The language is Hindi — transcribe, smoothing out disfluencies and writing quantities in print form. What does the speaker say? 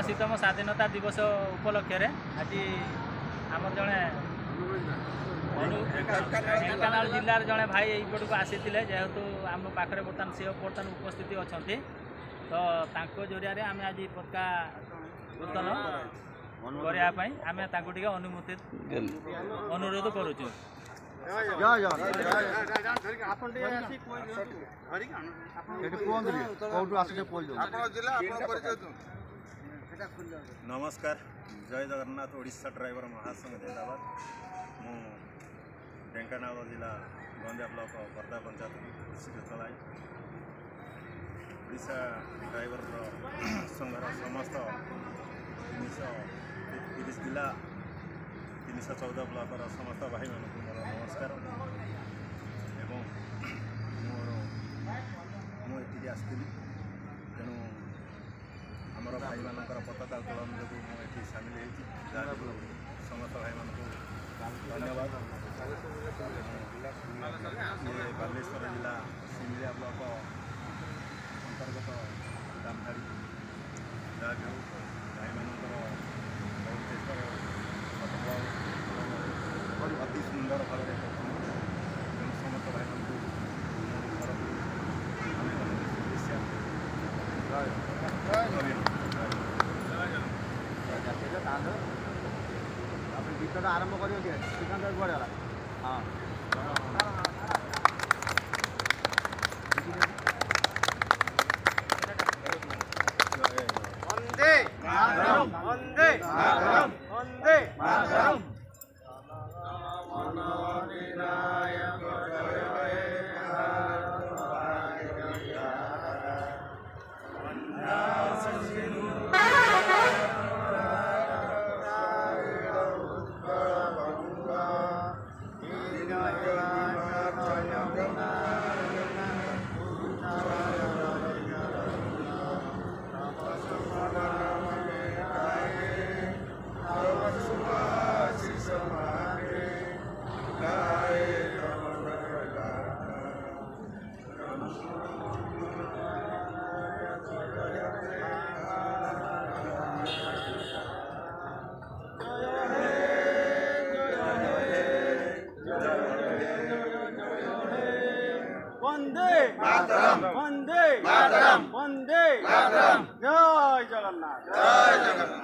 ऊनशीतम स्वाधीनता दिवस उपलक्ष्य आज आम जड़े ढेंकानाल जिलार जड़े भाई यहीपट को आसी जेहेतु आम पाखे बर्तमान सी बर्तमान उपस्थित अच्छा तो जरिया आम आज पताका उत्तोलन करने आम अनुमति अनुरोध करुचु। नमस्कार, जय जगन्नाथ। ओडिशा ड्राइवर महासंघ जिंदाबाद। मु ढेंकानाल जिला गंजा ब्लॉक बर्दा पंचायत कृषि चलाई ओडिशा ड्राइवर संघर समस्त 330 जिला 314 ब्लॉक समस्त भाई मान मोर नमस्कार। एवं मुझे आसती तेणु आमर भाई मानकर पताका उत्तोलन जो मुझे सामिल होती समस्त भाई मान धन्यवाद। ये बालेश्वर जिला सिमलिया ब्लॉक अंतर्गत दामधाड़ी जहाँ भी भाई मानकर बहुत चेष्टा अति सुंदर भाव समस्त भाई मान गीत आरंभ कर श्रीकांत गला हाँ वंदे मातरम वंदे मातरम वंदे मातरम। वंदे मातरम वंदे मातरम वंदे मातरम। जय जगन्नाथ जय जगन्नाथ।